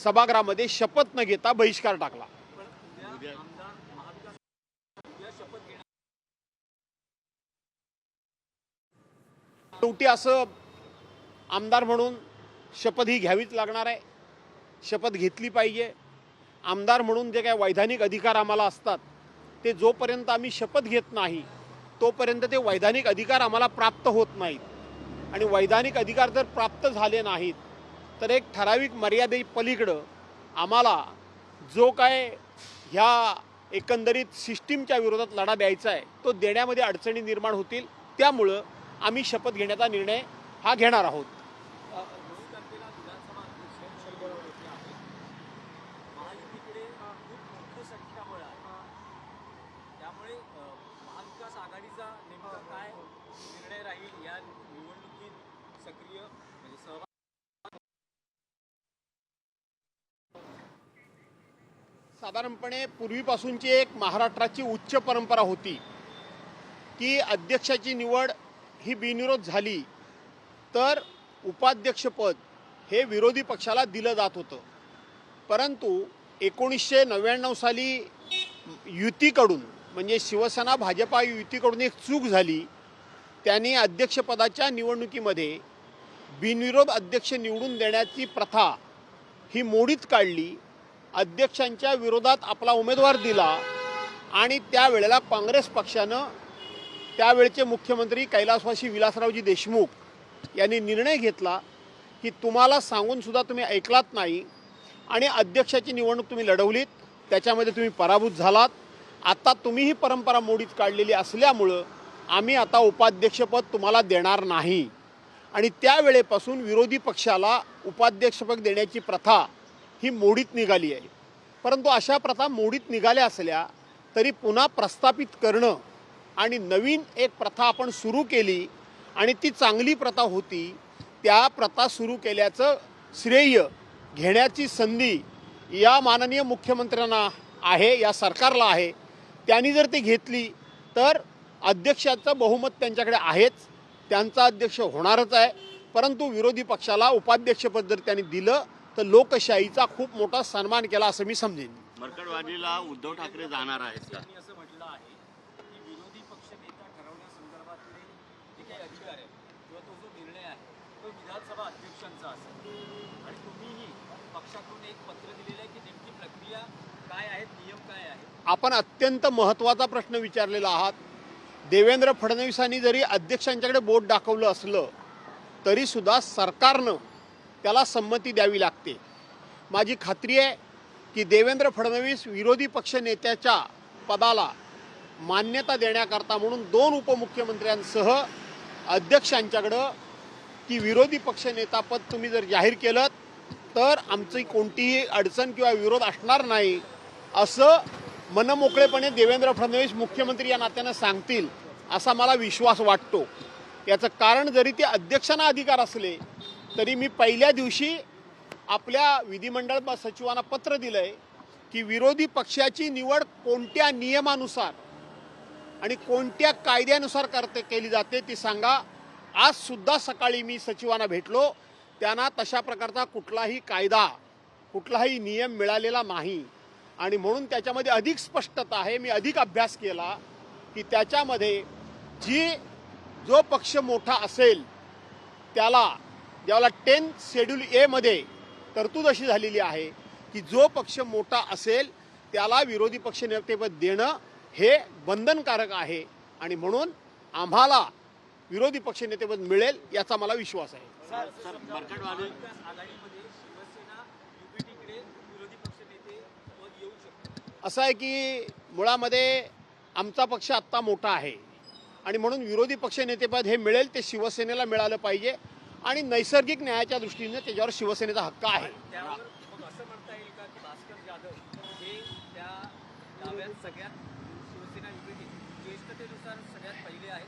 सभागृहामध्ये शपथ न घेता बहिष्कार टाकला। शेवटी असं आमदार म्हणून शपथ ही घ्यावीच लागणार आहे, शपथ घेतली पाहिजे। आमदार म्हणून जे काही वैधानिक अधिकार आम्हाला असतात ते जोपर्यंत आम्ही शपथ घेत नाही तोपर्यंत ते वैधानिक अधिकार आम्हाला प्राप्त होत नाहीत। आणि वैधानिक अधिकार जर प्राप्त झाले नाहीत तर एक ठराविक मर्यादे पलीकडे आम्हाला जो काय ह्या एकंदरीत सिस्टीमच्या विरोधात लढा द्यायचा आहे तो देण्यामध्ये अडचणी निर्माण होतील। त्यामुळे आम्ही शपथ घेण्याचा निर्णय हा घेणार आहोत। साधारणपणे पूर्वीपासूनची एक महाराष्ट्राची उच्च परंपरा होती की अध्यक्षाची निवड ही बिनविरोध झाली तर उपाध्यक्षपद हे विरोधी पक्षाला दिलं जात होतं। परंतु 1999 साली युतीकडून म्हणजे शिवसेना भाजपा युतीकडून एक चूक झाली। त्यांनी अध्यक्षपदाच्या निवडणुकीमध्ये बिनविरोध अध्यक्ष निवडून देण्याची प्रथा ही मोडीत काढली। अध्यक्षांच्या विरोधात आपला उमेदवार दिला आणि त्यावेळेला काँग्रेस पक्षानं त्यावेळचे मुख्यमंत्री कैलासवासी विलासरावजी देशमुख यांनी निर्णय घेतला की तुम्हाला सांगून सुद्धा तुम्ही ऐकलात नाही आणि अध्यक्षाची निवडणूक तुम्ही लढवलीत, त्याच्यामध्ये तुम्ही पराभूत झालात। आता तुम्ही ही परंपरा मोडीत काढलेली असल्यामुळं आम्ही आता उपाध्यक्षपद तुम्हाला देणार नाही आणि त्यावेळेपासून विरोधी पक्षाला उपाध्यक्षपद देण्याची प्रथा ही मोडीत निघाली आहे। परंतु अशा प्रथा मोडीत निघाल्या असल्या तरी पुन्हा प्रस्थापित करणं आणि नवीन एक प्रथा आपण सुरू केली आणि ती चांगली प्रथा होती, त्या प्रथा सुरू केल्याचं श्रेय घेण्याची संधी या माननीय मुख्यमंत्र्यांना आहे, या सरकारला आहे। त्यांनी जर ती घेतली तर अध्यक्षाचं बहुमत त्यांच्याकडे आहेच, त्यांचा अध्यक्ष होणारच आहे। परंतु विरोधी पक्षाला उपाध्यक्षपद जर त्यांनी दिलं तर लोकशाहीचा खूप मोठा सन्मान केला असं मी समजेन। मरकडवाडीला उद्धव ठाकरे जाणार आहेत का? असं म्हटलं आहे की विरोधी पक्ष नेता ठरवण्यासंदर्भातले जे काही अधिकार आहेत किंवा तो जो निर्णय आहे तो विधानसभा अध्यक्षांचा असेल आणि तुम्हीही पक्षाकडून एक पत्र दिलेलं आहे की नेमकी प्रक्रिया काय आहेत, नियम काय आहेत? आपण अत्यंत महत्त्वाचा प्रश्न विचारलेला आहात। देवेंद्र फडणवीसांनी जरी अध्यक्षांच्याकडे बोट दाखवलं असलं तरी सुद्धा सरकारनं त्याला संमती द्यावी लागते। माझी खात्री आहे की देवेंद्र फडणवीस विरोधी पक्ष नेत्याच्या पदाला मान्यता देण्याकरता म्हणून 2 उपमुख्यमंत्र्यांसह अध्यक्षांच्याकडं की विरोधी पक्ष नेतापद तुम्ही जर जाहीर केलं तर आमची कोणतीही अडचण किंवा विरोध असणार नाही असं मनमोकळेपणे देवेंद्र फडणवीस मुख्यमंत्री या नात्यानं सांगतील असा मला विश्वास वाटतो। याचं कारण जरी ते अध्यक्षांना अधिकार असले तरी मी पहिल्या दिवशी आपल्या विधिमंडळ सचिवांना पत्र दिलंय की विरोधी पक्षाची निवड कोणत्या नियमानुसार आणि कोणत्या कायद्यानुसार केली जाते ती सांगा। आज सुद्धा सकाळी मी सचिवांना भेटलो, त्यांना तशा प्रकारचा कुठलाही कायदा कुठलाही नियम मिळालेला नाही आणि म्हणून त्याच्यामध्ये अधिक स्पष्टता आहे। मी अधिक अभ्यास केला की त्याच्यामध्ये जो पक्ष मोठा असेल त्याला ज्याला 10 शेड्यूल ए मध्ये तरतूद अशी झालेली आहे की जो पक्ष मोठा असेल त्याला विरोधी पक्ष नेतेपद देणं हे बंधनकारक आहे आणि म्हणून आम्हाला विरोधी पक्ष नेतेपद मिळेल याचा मला विश्वास आहे। आघाडीमध्ये शिवसेना युपीटीकडे विरोधी पक्ष नेते पद येऊ शकते। असं आहे की मुळामध्ये आमचा पक्ष आत्ता मोठा आहे आणि म्हणून विरोधी पक्ष नेतेपद हे मिळेल ते शिवसेनेला मिळालं पाहिजे आणि नैसर्गिक न्यायाच्या दृष्टीने त्याच्यावर शिवसेनेचा हक्क आहे। त्यावर मग असं म्हणता येईल का की भास्कर जाधव हे त्या डाव्यात सगळ्यात शिवसेना युपीटी ज्येष्ठतेनुसार सगळ्यात पहिले आहेत?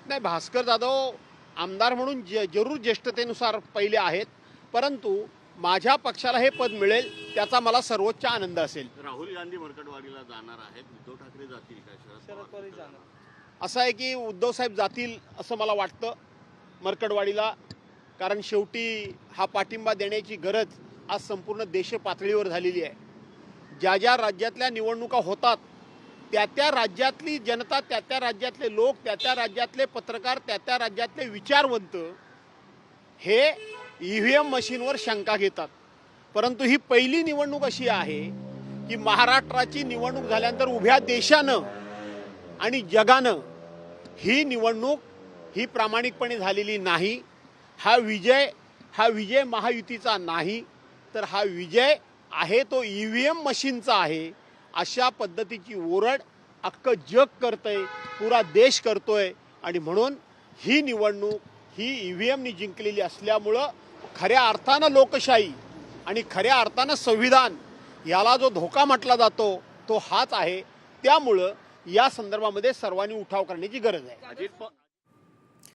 नाही, भास्कर जाधव आमदार म्हणून जरूर ज्येष्ठतेनुसार पहिले आहेत, परंतु माझ्या पक्षाला हे पद मिळेल त्याचा मला सर्वोच्च आनंद असेल। राहुल गांधी मरकडवाडीला जाणार आहेत, उद्धव ठाकरे जातील का? शरद पवार जाणार? असं आहे की उद्धव साहेब जातील असं मला वाटतं मरकडवाडीला, कारण शेवटी हा पाठिंबा देण्याची गरज आज संपूर्ण देश पातळीवर झालेली आहे. ज्या ज्या राज्यातल्या निवडणुका होतात त्या त्या राज्यातली जनता, त्या त्या राज्यातले लोक, त्या त्या राज्यातले पत्रकार, त्या त्या राज्यातले विचारवंत हे EVM मशीनवर शंका घेतात. परंतु ही पहिली निवडणूक अशी आहे की महाराष्ट्राची निवडणूक झाल्यानंतर उभ्या देशानं आणि जगानं ही निवडणूक ही प्रामाणिकपणे झालेली नाही. हा विजय महायुतीचा नाही, तर हा विजय आहे तो EVM मशीनचा आहे. अशा पद्धतीची ओरड अख्खं जग करतंय, पुरा देश करतोय. आणि म्हणून ही निवडणूक ही EVMनी जिंकलेली असल्यामुळं खऱ्या अर्थानं लोकशाही आणि खऱ्या अर्थानं संविधान याला जो धोका म्हटला जातो तो हाच आहे. त्यामुळं या संदर्भामध्ये सर्वांनी उठाव करण्याची गरज आहे.